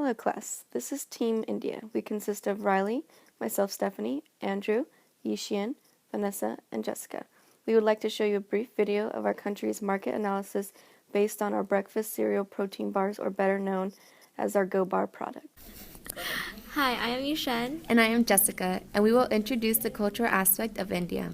Hello class, this is Team India. We consist of Riley, myself Stephanie, Andrew, Yishian, Vanessa, and Jessica. We would like to show you a brief video of our country's market analysis based on our breakfast cereal protein bars, or better known as our GoBar product. Hi, I am Yishan. And I am Jessica, and we will introduce the cultural aspect of India.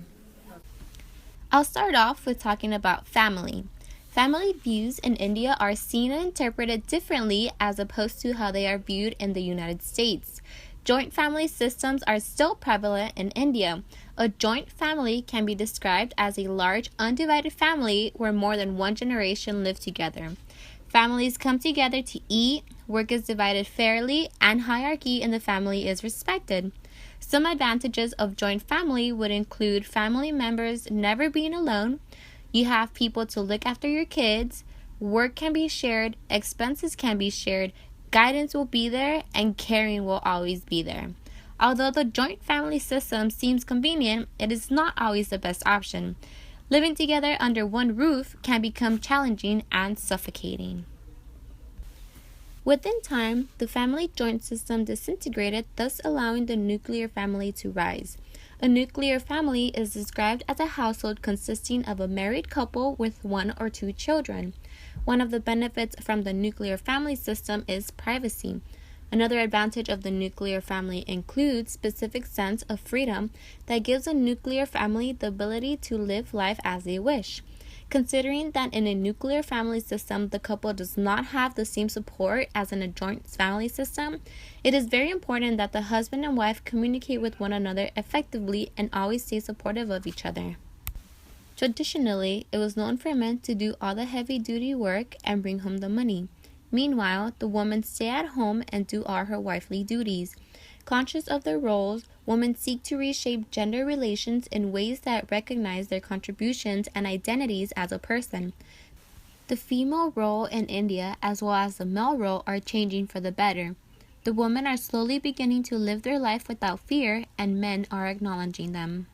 I'll start off with talking about family. Family views in India are seen and interpreted differently as opposed to how they are viewed in the United States. Joint family systems are still prevalent in India. A joint family can be described as a large, undivided family where more than one generation live together. Families come together to eat, work is divided fairly, and hierarchy in the family is respected. Some advantages of joint family would include family members never being alone. You have people to look after your kids, work can be shared, expenses can be shared, guidance will be there, and caring will always be there. Although the joint family system seems convenient, it is not always the best option. Living together under one roof can become challenging and suffocating. Within time, the family joint system disintegrated, thus allowing the nuclear family to rise. A nuclear family is described as a household consisting of a married couple with one or two children. One of the benefits from the nuclear family system is privacy. Another advantage of the nuclear family includes specific sense of freedom that gives a nuclear family the ability to live life as they wish. Considering that in a nuclear family system, the couple does not have the same support as in a joint family system, it is very important that the husband and wife communicate with one another effectively and always stay supportive of each other. Traditionally, it was known for men to do all the heavy-duty work and bring home the money. Meanwhile, the women stay at home and do all her wifely duties. Conscious of their roles, women seek to reshape gender relations in ways that recognize their contributions and identities as a person. The female role in India, as well as the male role, are changing for the better. The women are slowly beginning to live their life without fear, and men are acknowledging them.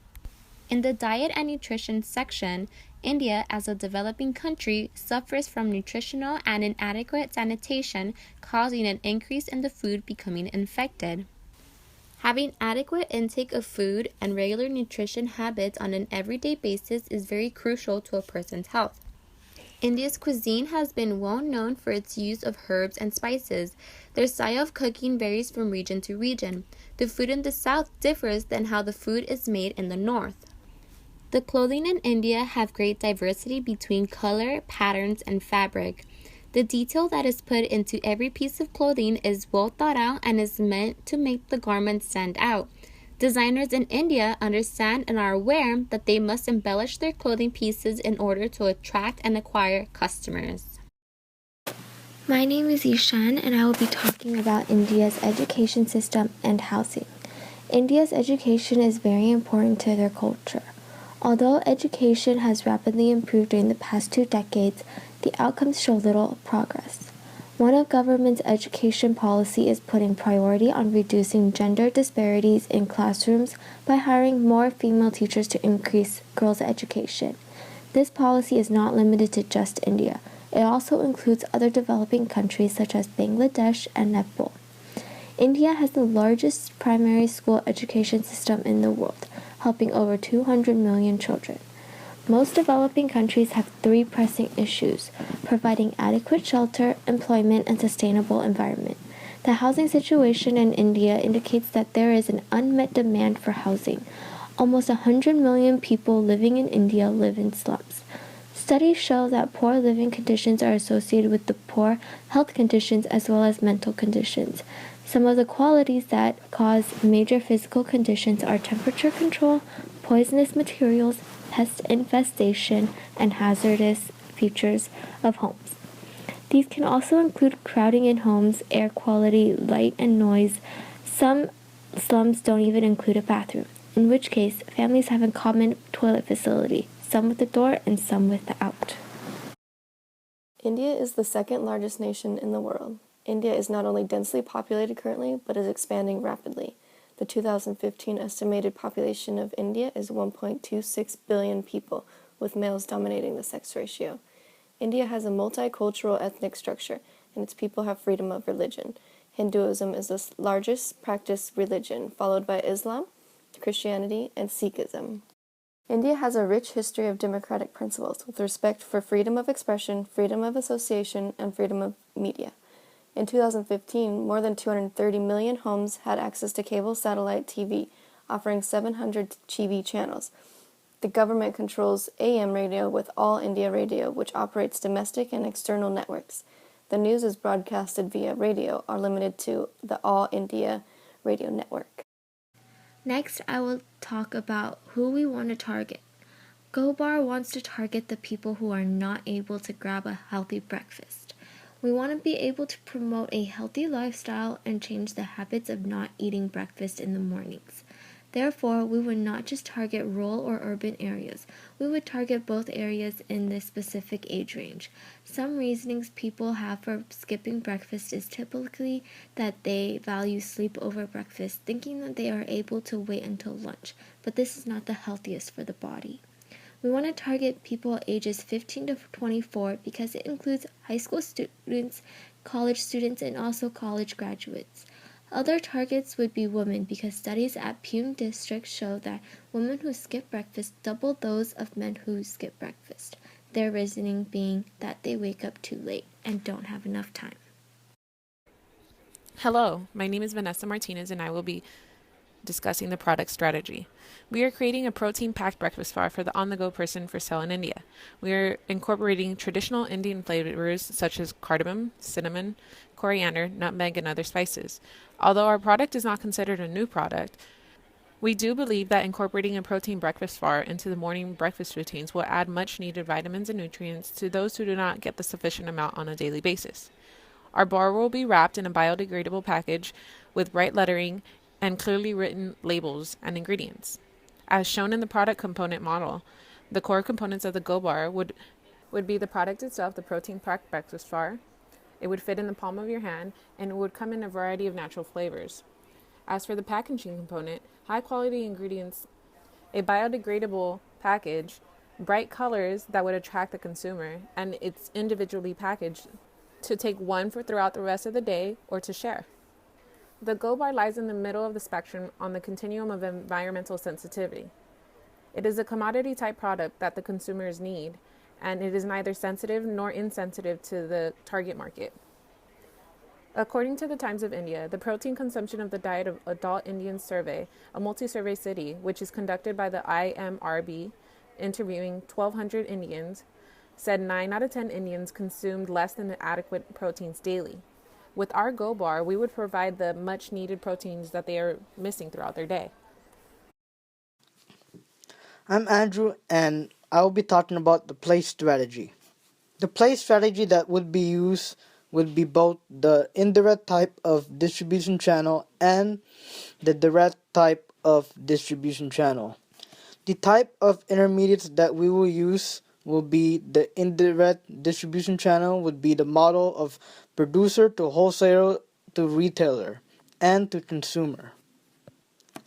In the diet and nutrition section, India, as a developing country, suffers from nutritional and inadequate sanitation, causing an increase in the food becoming infected. Having adequate intake of food and regular nutrition habits on an everyday basis is very crucial to a person's health. India's cuisine has been well known for its use of herbs and spices. Their style of cooking varies from region to region. The food in the south differs than how the food is made in the north. The clothing in India have great diversity between color, patterns, and fabric. The detail that is put into every piece of clothing is well thought out and is meant to make the garment stand out. Designers in India understand and are aware that they must embellish their clothing pieces in order to attract and acquire customers. My name is Ishan, and I will be talking about India's education system and housing. India's education is very important to their culture. Although education has rapidly improved during the past 2 decades, the outcomes show little progress. One of government's education policy is putting priority on reducing gender disparities in classrooms by hiring more female teachers to increase girls' education. This policy is not limited to just India. It also includes other developing countries such as Bangladesh and Nepal. India has the largest primary school education system in the world, helping over 200 million children. Most developing countries have 3 pressing issues: providing adequate shelter, employment, and sustainable environment. The housing situation in India indicates that there is an unmet demand for housing. Almost 100 million people living in India live in slums. Studies show that poor living conditions are associated with the poor health conditions as well as mental conditions. Some of the qualities that cause major physical conditions are temperature control, poisonous materials, pest infestation, and hazardous features of homes. These can also include crowding in homes, air quality, light and noise. Some slums don't even include a bathroom, in which case families have a common toilet facility, some with a door and some without. India is the second largest nation in the world. India is not only densely populated currently, but is expanding rapidly. The 2015 estimated population of India is 1.26 billion people, with males dominating the sex ratio. India has a multicultural ethnic structure, and its people have freedom of religion. Hinduism is the largest practiced religion, followed by Islam, Christianity, and Sikhism. India has a rich history of democratic principles with respect for freedom of expression, freedom of association, and freedom of media. In 2015, more than 230 million homes had access to cable satellite TV, offering 700 TV channels. The government controls AM radio with All India Radio, which operates domestic and external networks. The news is broadcasted via radio or limited to the All India Radio Network. Next, I will talk about who we want to target. GoBar wants to target the people who are not able to grab a healthy breakfast. We want to be able to promote a healthy lifestyle and change the habits of not eating breakfast in the mornings. Therefore, we would not just target rural or urban areas. We would target both areas in this specific age range. Some reasonings people have for skipping breakfast is typically that they value sleep over breakfast, thinking that they are able to wait until lunch, but this is not the healthiest for the body. We want to target people ages 15 to 24 because it includes high school students, college students, and also college graduates. Other targets would be women because studies at Pune district show that women who skip breakfast double those of men who skip breakfast, their reasoning being that they wake up too late and don't have enough time. Hello, my name is Vanessa Martinez and I will be discussing the product strategy. We are creating a protein-packed breakfast bar for the on-the-go person for sale in India. We are incorporating traditional Indian flavors such as cardamom, cinnamon, coriander, nutmeg, and other spices. Although our product is not considered a new product, we do believe that incorporating a protein breakfast bar into the morning breakfast routines will add much-needed vitamins and nutrients to those who do not get the sufficient amount on a daily basis. Our bar will be wrapped in a biodegradable package with bright lettering and clearly written labels and ingredients. As shown in the product component model, the core components of the GoBar would be the product itself, the protein-packed breakfast bar. It would fit in the palm of your hand, and it would come in a variety of natural flavors. As for the packaging component, high-quality ingredients, a biodegradable package, bright colors that would attract the consumer, and it's individually packaged to take one for throughout the rest of the day or to share. The GoBar lies in the middle of the spectrum on the continuum of environmental sensitivity. It is a commodity-type product that the consumers need, and it is neither sensitive nor insensitive to the target market. According to the Times of India, the protein consumption of the diet of adult Indians survey, a multi-survey study, which is conducted by the IMRB, interviewing 1,200 Indians, said 9 out of 10 Indians consumed less than adequate proteins daily. With our GoBar, we would provide the much-needed proteins that they are missing throughout their day. I'm Andrew, and I will be talking about the place strategy. The place strategy that would be used would be both the indirect type of distribution channel and the direct type of distribution channel. The type of intermediates that we will use will be the indirect distribution channel would be the model of producer to wholesaler to retailer and to consumer.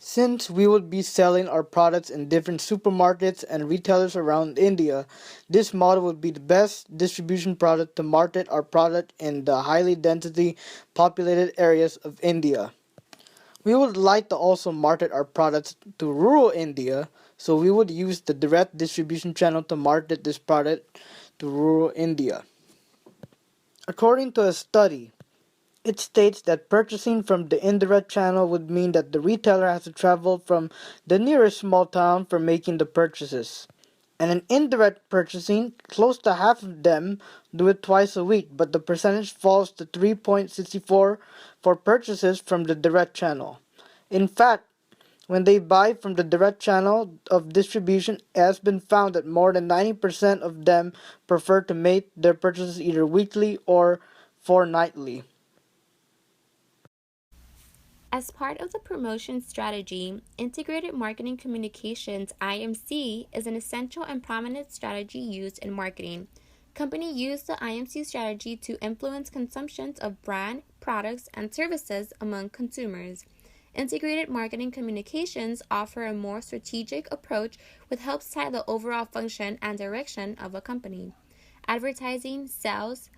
Since we would be selling our products in different supermarkets and retailers around India, this model would be the best distribution product to market our product in the highly density populated areas of India. We would like to also market our products to rural India, so we would use the direct distribution channel to market this product to rural India. According to a study, it states that purchasing from the indirect channel would mean that the retailer has to travel from the nearest small town for making the purchases. And in indirect purchasing, close to half of them do it twice a week, but the percentage falls to 3.64 for purchases from the direct channel. In fact, when they buy from the direct channel of distribution, it has been found that more than 90% of them prefer to make their purchases either weekly or fortnightly. As part of the promotion strategy, Integrated Marketing Communications (IMC) is an essential and prominent strategy used in marketing. Companies use the IMC strategy to influence consumptions of brand, products, and services among consumers. Integrated marketing communications offer a more strategic approach which helps tie the overall function and direction of a company. Advertising, sales,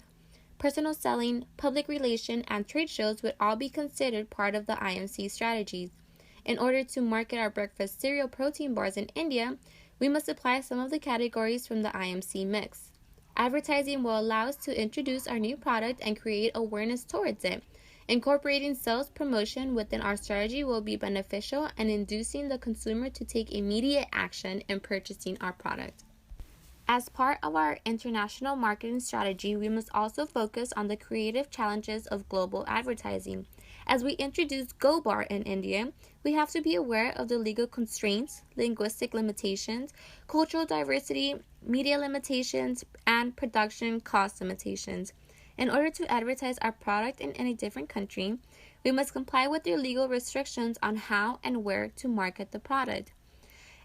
personal selling, public relation, and trade shows would all be considered part of the IMC strategies. In order to market our breakfast cereal protein bars in India, we must apply some of the categories from the IMC mix. Advertising will allow us to introduce our new product and create awareness towards it. Incorporating sales promotion within our strategy will be beneficial and inducing the consumer to take immediate action in purchasing our product. As part of our international marketing strategy, we must also focus on the creative challenges of global advertising. As we introduce GoBar in India, we have to be aware of the legal constraints, linguistic limitations, cultural diversity, media limitations, and production cost limitations. In order to advertise our product in any different country, we must comply with their legal restrictions on how and where to market the product.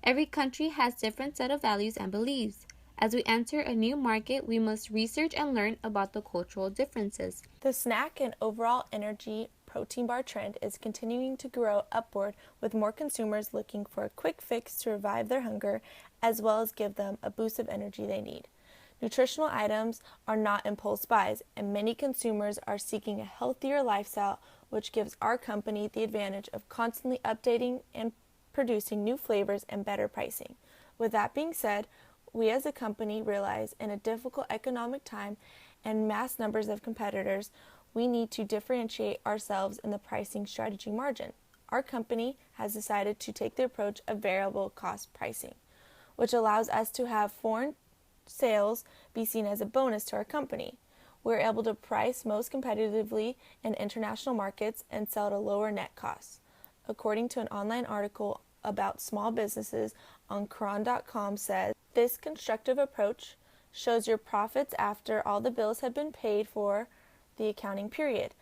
Every country has different set of values and beliefs. As we enter a new market, we must research and learn about the cultural differences. The snack and overall energy protein bar trend is continuing to grow upward, with more consumers looking for a quick fix to revive their hunger as well as give them a boost of energy they need. Nutritional items are not impulse buys, and many consumers are seeking a healthier lifestyle, which gives our company the advantage of constantly updating and producing new flavors and better pricing. With that being said, we as a company realize in a difficult economic time and mass numbers of competitors, we need to differentiate ourselves in the pricing strategy margin. Our company has decided to take the approach of variable cost pricing, which allows us to have foreign sales be seen as a bonus to our company. We're able to price most competitively in international markets and sell at a lower net cost. According to an online article about small businesses on Quran.com says, this constructive approach shows your profits after all the bills have been paid for the accounting period.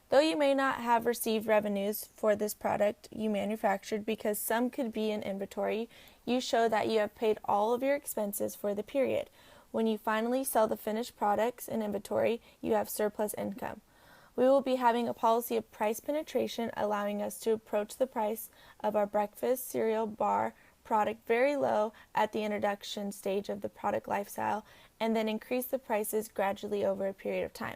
Though you may not have received revenues for this product you manufactured because some could be in inventory, you show that you have paid all of your expenses for the period. When you finally sell the finished products in inventory, you have surplus income. We will be having a policy of price penetration, allowing us to approach the price of our breakfast cereal bar product very low at the introduction stage of the product lifestyle, and then increase the prices gradually over a period of time.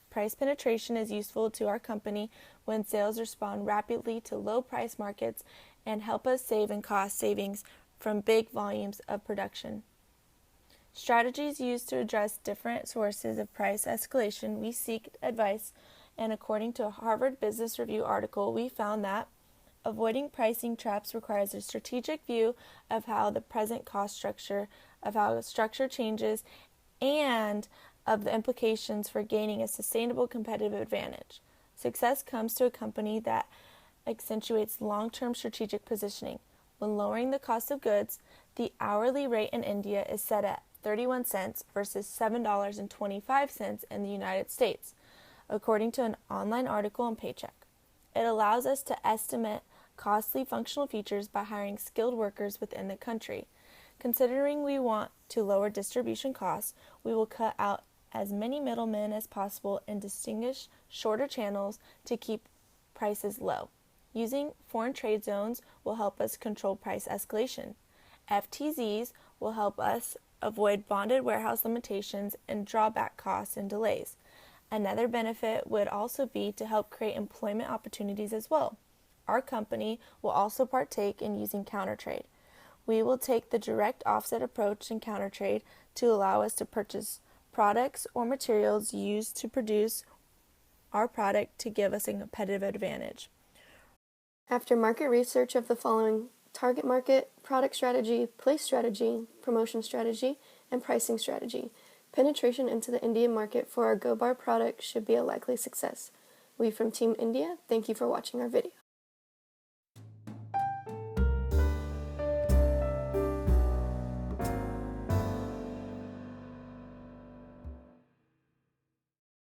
Price penetration is useful to our company when sales respond rapidly to low price markets and help us save in cost savings from big volumes of production. Strategies used to address different sources of price escalation, we seek advice, and according to a Harvard Business Review article, we found that avoiding pricing traps requires a strategic view of how the present cost structure, of how the structure changes, and of the implications for gaining a sustainable competitive advantage. Success comes to a company that accentuates long-term strategic positioning. When lowering the cost of goods, the hourly rate in India is set at 31 cents versus $7.25 in the United States, according to an online article on Paycheck. It allows us to estimate costly functional features by hiring skilled workers within the country. Considering we want to lower distribution costs, we will cut out as many middlemen as possible and distinguish shorter channels to keep prices low. Using foreign trade zones will help us control price escalation. FTZs will help us avoid bonded warehouse limitations and drawback costs and delays. Another benefit would also be to help create employment opportunities as well. Our company will also partake in using countertrade. We will take the direct offset approach in countertrade to allow us to purchase products or materials used to produce our product to give us a competitive advantage. After market research of the following: target market, product strategy, place strategy, promotion strategy, and pricing strategy, penetration into the Indian market for our GoBar product should be a likely success. We from Team India thank you for watching our video.